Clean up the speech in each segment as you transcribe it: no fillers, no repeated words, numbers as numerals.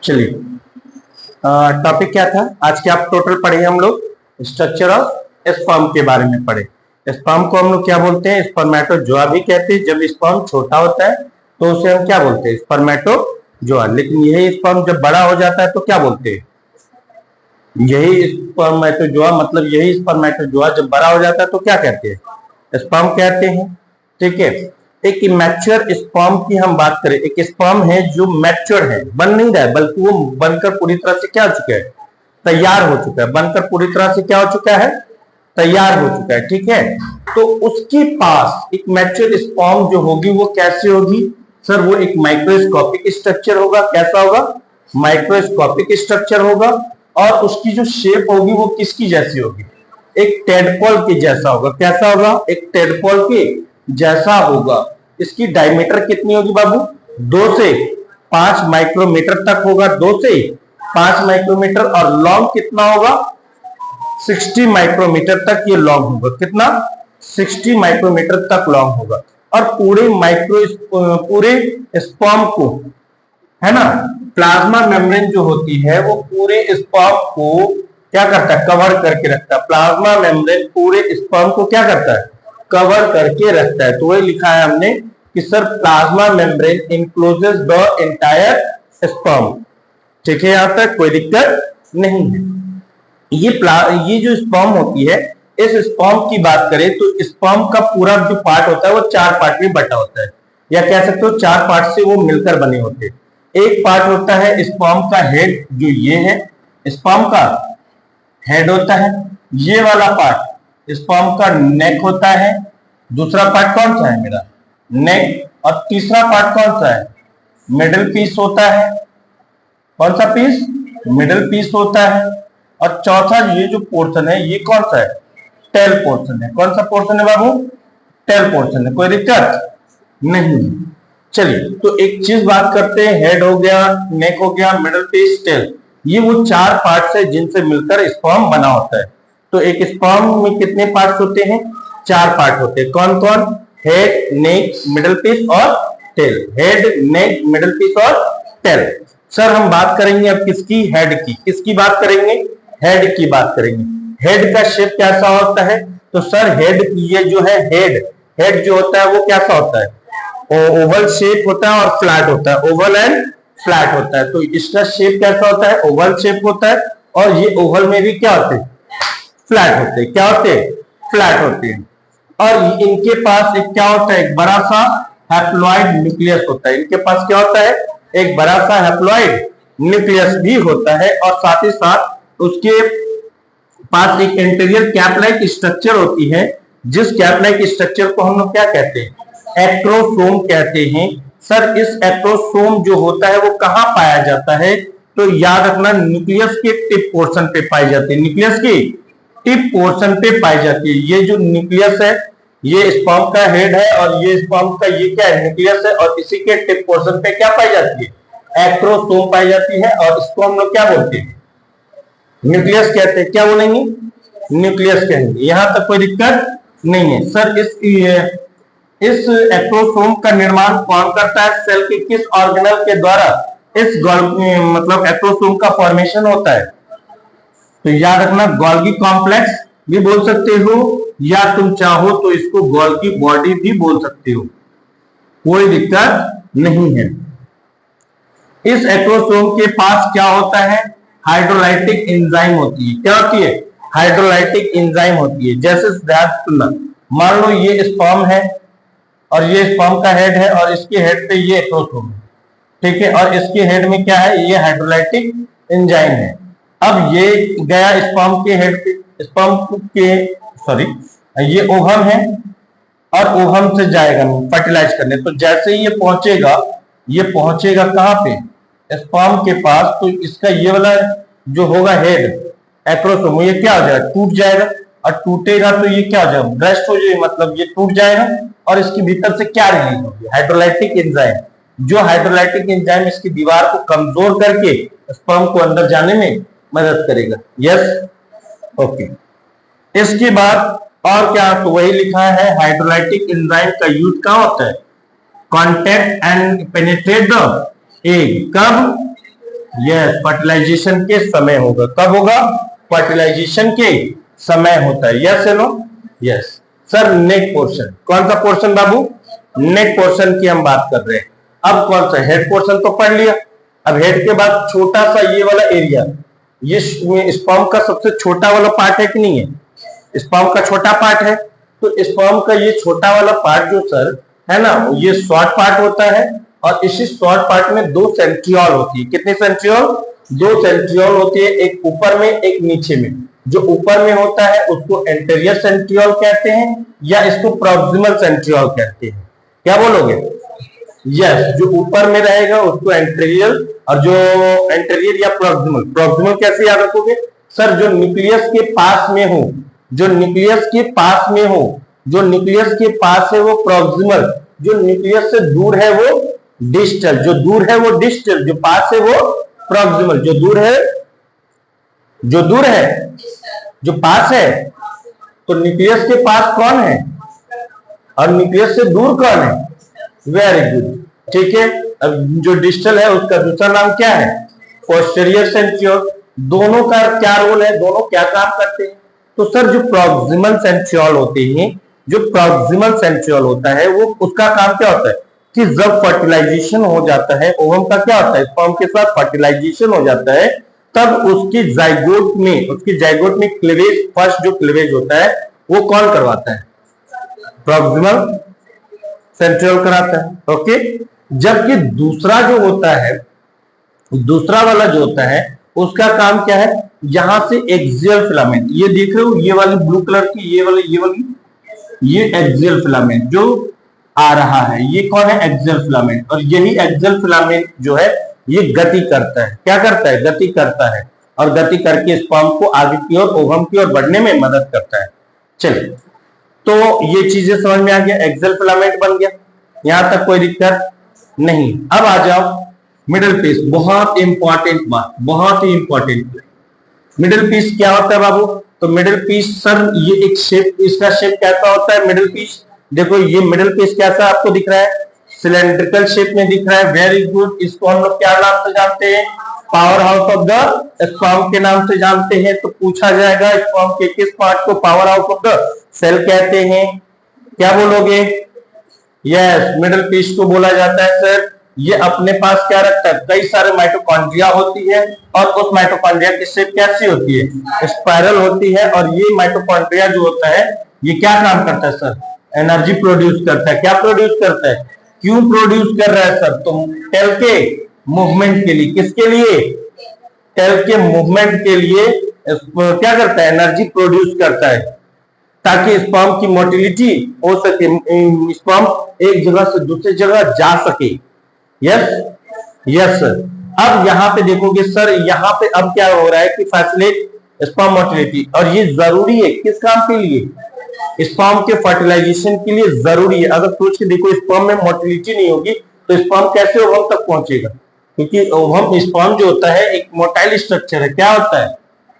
चलिए, टॉपिक क्या था आज के? आप टोटल पढ़े हम लोग स्ट्रक्चर ऑफ स्पर्म के बारे में पढ़े। स्पर्म को हम लोग क्या बोलते हैं? स्पर्मेटोजोआ भी कहते हैं। जब स्पर्म छोटा होता है तो उसे हम क्या बोलते हैं? स्पर्मेटोजोआ। लेकिन यही स्पर्म जब बड़ा हो जाता है तो क्या बोलते हैं? यही स्पर्मेटोजोआ, मतलब यही स्पर्मेटोजोआ जब बड़ा हो जाता है तो क्या कहते हैं? स्पर्म कहते हैं। ठीक है। एक इमैच्योर स्पर्म की हम बात करें, एक स्पर्म है जो मैच्योर है, बन नहीं रहा है, बल्कि वो बनकर पूरी तरह से क्या हो चुका है? तैयार हो चुका है। बनकर पूरी तरह से क्या हो चुका है? तैयार हो चुका है। ठीक है। तो उसके पास एक मैच्योर स्पर्म जो होगी वो कैसे होगी? सर, वो एक माइक्रोस्कोपिक स्ट्रक्चर होगा। कैसा होगा? माइक्रोस्कोपिक स्ट्रक्चर होगा। और उसकी जो शेप होगी वो किसकी जैसी होगी? एक टेडपोल के जैसा होगा। कैसा होगा? एक टेडपोल के जैसा होगा। इसकी डायमीटर कितनी होगी बाबू? 2 से 5 माइक्रोमीटर तक होगा। 2 से 5 माइक्रोमीटर। और लॉन्ग कितना होगा? 60 माइक्रोमीटर तक ये लॉन्ग होगा। कितना? 60 माइक्रोमीटर तक लॉन्ग होगा। और पूरे स्पर्म को, है ना, प्लाज्मा मेम्ब्रेन जो होती है वो पूरे स्पर्म को क्या करता है? कवर करके रखता है। प्लाज्मा मेम्ब्रेन पूरे स्पर्म को क्या करता है? कवर करके रखता है। तो वही लिखा है हमने कि sir plasma membrane encloses the entire sperm. ठीक है, यहां तक कोई दिक्कत नहीं है। ये जो स्पर्म होती है, इस स्पर्म की बात करें तो स्पर्म का पूरा जो पार्ट होता है वो 4 पार्ट में बटा होता है, या कह सकते हो 4 पार्ट से वो मिलकर बने होते हैं। एक पार्ट होता है स्पर्म का हेड, जो ये है स्पर्म का हेड होता है। ये वाला पार्ट स्पर्म का नेक होता है। दूसरा पार्ट कौन सा है मेरा? नेक। और तीसरा पार्ट कौन सा है? मिडिल पीस होता है। कौन सा पीस? मिडिल पीस होता है। और चौथा ये जो पोर्शन है ये कौन सा है? टेल पोर्शन है। कौन सा पोर्शन है बाबू? टेल पोर्शन है। कोई दिक्कत नहीं। चलिए, तो एक चीज बात करते हैं। हेड हो गया, नेक हो गया, मिडिल पीस, टेल, ये वो 4 पार्ट्स है जिनसे मिलकर स्पर्म बना होता है। तो एक स्पर्म में कितने पार्ट्स होते हैं? 4 पार्ट होते हैं। कौन कौन? हेड, नेक, मिडिल पीस और टेल। हेड, नेक, मिडिल पीस और टेल। सर, हम बात करेंगे अब किसकी? हेड की। किसकी बात करेंगे? हेड की बात करेंगे। हेड का शेप कैसा होता है? तो सर हेड, ये जो है हेड जो होता है वो कैसा होता है? ओवल शेप होता है और फ्लैट होता है। ओवल एंड फ्लैट होता है। तो इसका शेप कैसा होता है? ओवल शेप होता है। और ये ओवल में भी क्या होते हैं? फ्लैट होते हैं। क्या होते हैं? फ्लैट होते हैं। और इनके पास एक क्या होता है? एक बड़ा सा हैप्लॉइड न्यूक्लियस होता है। इनके पास क्या होता है? एक बड़ा सा हैप्लॉइड न्यूक्लियस भी होता है। और साथ ही साथ उसके पास एक इंटीरियर कैप लाइक स्ट्रक्चर होती है, जिस कैप लाइक स्ट्रक्चर को हम लोग क्या कहते हैं? एक्रोसोम कहते हैं। सर, इस एक्रोसोम जो होता है वो कहां पाया जाता है? तो याद रखना, न्यूक्लियस के टिप पोर्शन पे पाई जाती है। न्यूक्लियस की टिप पोर्शन पे पाई जाती है। ये जो न्यूक्लियस है ये स्पर्म का हेड है, और ये स्पर्म का ये क्या है? न्यूक्लियस है। और इसी के टिप पोर्शन पे क्या पाई जाती है? एक्रोसोम पाई जाती है। और इसको हम लोग क्या बोलते हैं? न्यूक्लियस कहते हैं। क्या बोलेंगे? न्यूक्लियस कहेंगे। यहां तक कोई दिक्कत नहीं है। सर, इस एक्रोसोम का निर्माण कौन करता है? सेल के किस ऑर्गेनल के द्वारा इस मतलब एक्रोसोम का फॉर्मेशन होता है? तो याद रखना, गोल्गी कॉम्प्लेक्स भी बोल सकते हो, या तुम चाहो तो इसको गोल्गी बॉडी भी बोल सकते हो। कोई दिक्कत नहीं है। इस एक्रोसोम के पास क्या होता है? हाइड्रोलाइटिक एंजाइम होती है। क्या होती है? हाइड्रोलाइटिक एंजाइम होती है। जैसे मान लो ये स्पर्म है और ये स्पर्म का हेड है, और इसके हेड पे ये एक्रोसोम है। ठीक है। और इसके हेड में क्या है? ये हाइड्रोलाइटिक एंजाइम है। अब ये गया स्पर्म के हेड पे, ये ओवम है, और ओवम से जाएगा फर्टिलाइज करने। तो जैसे ही ये पहुंचेगा कहां पे? स्पर्म के पास। तो इसका ये वाला जो होगा हेड एक्रोसोम, ये क्या हो जाएगा? टूट जाएगा। और टूटेगा तो ये क्या हो जाएगा? ब्रेस्ट हो जाएगा, मतलब ये टूट जाएगा। और इसके भीतर से क्या रिलीज होगी? Hydrolytic enzyme. जो हाइड्रोलाइटिक एंजाइम इसकी दीवार को कमजोर करके स्पर्म को अंदर जाने में मदद करेगा। Yes, okay. इसके बाद और क्या? तो वही लिखा है, हाइड्रोलाइटिक एंजाइम का यूज कहां होता है? Contact and penetrate the egg. कब? यस, फर्टिलाइजेशन के समय होगा। कब होगा? फर्टिलाइजेशन के समय होता है। Yes no? Yes sir. Neck portion, कौन सा पोर्शन बाबू? नेक पोर्शन की हम बात कर रहे हैं। अब कौन सा? हेड पोर्शन तो पढ़ लिया। अब हेड के बाद छोटा सा ये वाला एरिया, ये स्पर्म का सबसे छोटा वाला पार्ट है कि नहीं है? स्पर्म का छोटा पार्ट है। तो स्पर्म का ये छोटा वाला पार्ट जो सर है ना, ये शॉर्ट पार्ट होता है। और इसी शॉर्ट पार्ट में दो सेंट्रियोल होती है। कितने सेंट्रियोल? दो सेंट्रियोल होती है, एक ऊपर में एक नीचे में। जो ऊपर में होता है उसको एंटेरियर सेंट्रियोल कहते हैं, या इसको प्रॉक्सिमल सेंट्रियोल कहते हैं। क्या बोलोगे? यस, जो ऊपर में रहेगा उसको एंटेरियर, और जो एंटेरियर या प्रॉक्सिमल। प्रॉक्सिमल कैसे याद रखोगे सर? जो न्यूक्लियस के पास में हो, जो न्यूक्लियस के पास में हो, जो न्यूक्लियस के पास है वो प्रॉक्सिमल, जो न्यूक्लियस से दूर है वो डिस्टल, जो दूर है वो डिस्टल, जो पास है वो प्रॉक्सिमल। जो दूर है, जो दूर है, जो पास है। तो न्यूक्लियस के पास कौन है और न्यूक्लियस से दूर कौन है? वेरी गुड, ठीक है। अब जो डिस्टल है उसका दूसरा नाम क्या है? Posterior centriole. दोनों का क्या रोल है? दोनों क्या काम करते हैं? तो सर जो प्रॉक्सिमल सेंट्रियोल होते हैं, जो प्रॉक्सिमल सेंट्रियोल होता है वो उसका काम क्या होता है कि जब फर्टिलाइजेशन हो जाता है, ओवम का क्या होता है, स्पर्म के साथ फर्टिलाइजेशन हो जाता है, तब उसकी जाइगोट में क्लीवेज, फर्स्ट जो क्लीवेज होता है वो कौन करवाता है? प्रॉक्सिमल सेंट्रियोल कराता है। ओके। जबकि दूसरा जो होता है, दूसरा वाला जो होता है उसका काम क्या है? यहां से एक्सियल फिलामेंट, ये देख रहे हो, ये वाली ब्लू कलर की, ये वाली ये एक्सियल फिलामेंट जो आ रहा है, ये कौन है? Axial filament. और यही एक्सियल फिलामेंट जो है ये गति करता है। क्या करता है? गति करता है। और गति करके स्पर्म को आगे की ओर, ओवम की ओर बढ़ने में मदद करता है। चलिए, तो ये चीजें समझ में आ गया, एक्सियल फिलामेंट बन गया, यहां तक कोई दिक्कत नहीं। अब आ जाओ मिडिल पीस। बहुत इंपॉर्टेंट बात, बहुत ही इंपॉर्टेंट। मिडिल पीस क्या होता है बाबू? तो मिडिल पीस सर ये एक शेप, इसका शेप कैसा होता है मिडिल पीस? देखो ये मिडिल पीस कैसा आपको दिख रहा है? सिलेंड्रिकल शेप में दिख रहा है। Very good. इसको हम लोग क्या नाम से जानते हैं? Power house of the sperm के नाम से जानते हैं। तो पूछा जाएगा स्पर्म के किस पार्ट को power house of the cell कहते हैं? क्या बोलोगे? यस, मिडिल पीस को बोला जाता है सर। ये अपने पास क्या रखता है? कई सारे माइटोकॉन्ड्रिया होती है, और उस माइटोकॉन्ड्रिया की शेप कैसी होती है? स्पाइरल होती है। और ये माइटोकॉन्ड्रिया जो होता है ये क्या काम करता है सर? एनर्जी प्रोड्यूस करता है। क्या प्रोड्यूस करता है? क्यों प्रोड्यूस कर रहा है सर? तो टेल के मूवमेंट के लिए। किसके लिए? टेल के मूवमेंट के लिए क्या करता है? एनर्जी प्रोड्यूस करता है, ताकि स्पर्म की मोटिलिटी हो सके, स्पर्म एक जगह से दूसरी जगह जा सके। Yes, yes sir. अब यहाँ पे देखोगे सर, यहाँ पे अब क्या हो रहा है कि फैसिलिटेट स्पर्म मोटिलिटी, और ये जरूरी है किस काम के लिए? स्पर्म के फर्टिलाइजेशन के लिए जरूरी है। अगर सोच के देखो स्पर्म में मोटिलिटी नहीं होगी तो स्पर्म कैसे ओवम तक पहुंचेगा? क्योंकि ओवम, स्पर्म जो होता है एक मोटाइल स्ट्रक्चर है। क्या होता है?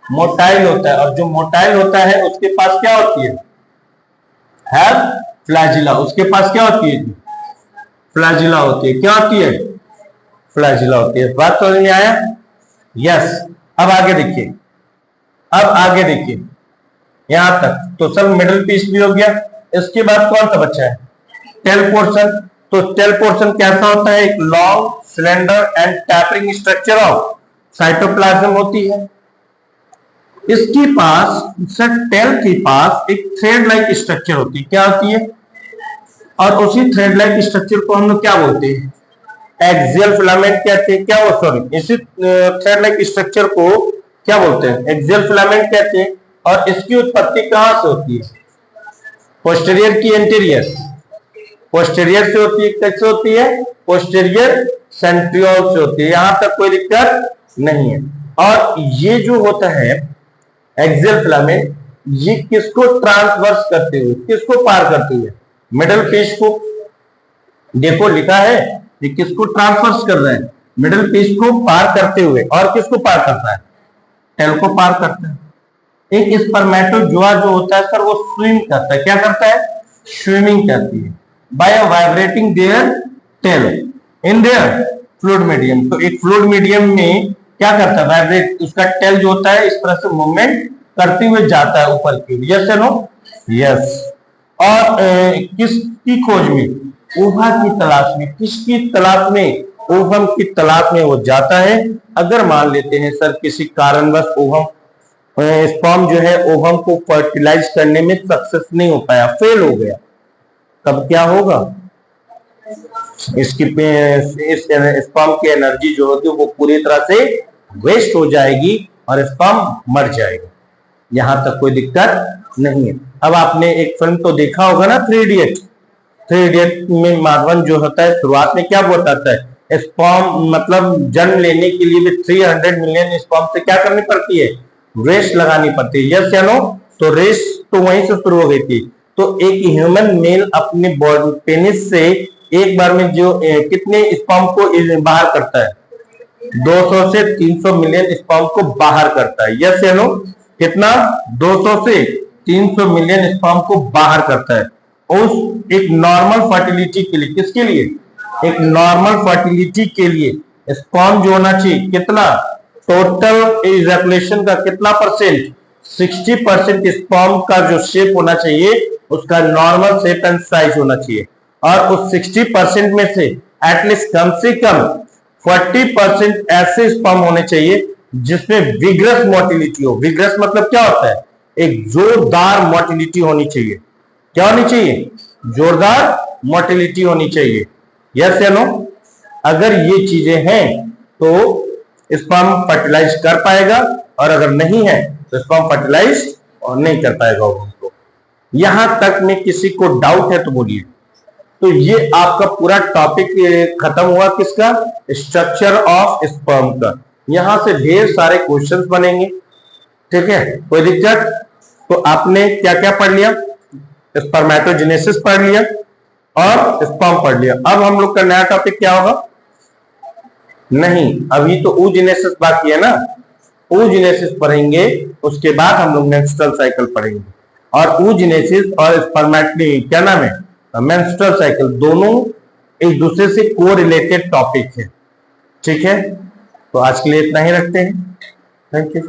मोटाइल होता है। और जो मोटाइल होता है उसके पास क्या होती है? फ्लैजिला। उसके पास क्या होती है? फ्लैजिला होती है। क्या होती है? फ्लैजिला होती है। बात समझ में आया? यस। अब आगे देखिए, अब आगे देखिए यहां तक तो सब मिडिल पीस भी हो गया। इसके बाद कौन सा बच्चा है? Tail portion. तो टेल पोर्शन कैसा होता है? एक long, cylinder and tapering structure of cytoplasm होती है। इसके पास सर, टेल के पास एक थ्रेड लाइक स्ट्रक्चर होती है। क्या होती है? और उसी थ्रेड लाइक स्ट्रक्चर को हम लोग क्या बोलते हैं? एक्सियल फिलामेंट कहते हैं। क्या वो, सॉरी, इसी थ्रेड लाइक स्ट्रक्चर को क्या बोलते हैं? एक्सियल फिलामेंट कहते हैं। और इसकी उत्पत्ति कहां से होती है? पोस्टीरियर की एंटीरियर? पोस्टीरियर से होती है। कैसे होती है? पोस्टीरियर सेंट्रियोल से होती है। यहां तक कोई दिक्कत नहीं है। और ये जो होता है एक्सियल फिलामेंट, ये किसको ट्रांसवर्स करते हुए, किसको पार करते हुए? मिडिल पीस को। देखो लिखा है ये किसको ट्रांसवर्स कर रहे हैं? मिडिल पीस को पार करते हुए। और किसको पार करता है? टेल को पार करता है। एक स्पर्मेटोजोआ जो होता है सर वो स्विम करता है। क्या करता है? स्विमिंग करती है by vibrating their tail in their fluid medium. तो एक फ्लूइड मीडियम में क्या करता है, वाइब्रेट, उसका टेल जो होता है इस तरह से मूवमेंट करते हुए जाता है ऊपर की ओर। यस या नो? यस। और किसकी खोज में? ऊहा की तलाश में। किसकी तलाश में? ओवम की तलाश में वो जाता है। अगर मान लेते हैं सर किसी कारणवश ओवम स्पर्म जो है ओवम को फर्टिलाइज करने में सक्सेस नहीं हो पाया, फेल हो गया, तब क्या होगा? इसकी इस स्पर्म की एनर्जी जो होगी वो पूरी तरह से वेस्ट हो जाएगी और स्पर्म मर जाएगा। यहां तक कोई दिक्कत नहीं है। अब आपने एक फिल्म तो देखा होगा ना, थ्री इडियट। थ्री इडियट में माधवन जो होता है शुरुआत में क्या बताता है, स्पर्म मतलब जन्म लेने के लिए भी 300 मिलियन स्पर्म से क्या करनी पड़ती है, रेस लगानी पड़ती है। यस या नो? तो रेस तो वहीं से शुरू हो गई थी। तो एक ह्यूमन मेल अपने बॉडी पेनिस से एक बार में जो कितने स्पर्म को बाहर करता है, 200 से 300 मिलियन स्पर्म को बाहर करता है। यस या नो? कितना? 200 से 300 मिलियन स्पर्म को बाहर करता है। उस एक नॉर्मल फर्टिलिटी के लिए, किसके लिए? एक नॉर्मल फर्टिलिटी के लिए स्पर्म जो होना चाहिए कितना, टोटल इजैकुलेशन का कितना परसेंट, 60% स्पर्म का जो शेप होना चाहिए उसका नॉर्मल शेप एंड साइज होना चाहिए। और उस 60% में से एटलीस्ट कम से कम 40% ऐसे स्पर्म होने चाहिए जिसमें विग्रस मोटिलिटी हो। विग्रस मतलब क्या होता है? एक जोरदार मोटिलिटी होनी चाहिए। क्या होनी चाहिए? जोरदार मोटिलिटी होनी चाहिए। यस या नो? अगर ये चीजें हैं तो स्पर्म फर्टिलाइज कर पाएगा, और अगर नहीं है तो स्पर्म फर्टिलाइज और नहीं कर पाएगा उनको। यहां तक में किसी को डाउट है तो बोलिए। तो ये आपका पूरा टॉपिक खत्म हुआ किसका, स्ट्रक्चर ऑफ स्पर्म का। यहां से ढेर सारे क्वेश्चंस बनेंगे, ठीक है, कोई दिक्कत? तो आपने क्या क्या पढ़ लिया, स्पर्मेटोजेनेसिस पढ़ लिया और स्पर्म पढ़ लिया। अब हम लोग का नया टॉपिक क्या होगा? नहीं, अभी तो oogenesis बाकी है ना, oogenesis पढ़ेंगे, उसके बाद हम लोग मेंस्ट्रुअल साइकिल पढ़ेंगे। और oogenesis और स्पर्मेटो क्या नाम है, मेंस्ट्रुअल साइकिल, दोनों एक दूसरे से को रिलेटेड टॉपिक है, ठीक है। तो आज के लिए इतना ही रखते हैं, थैंक यू।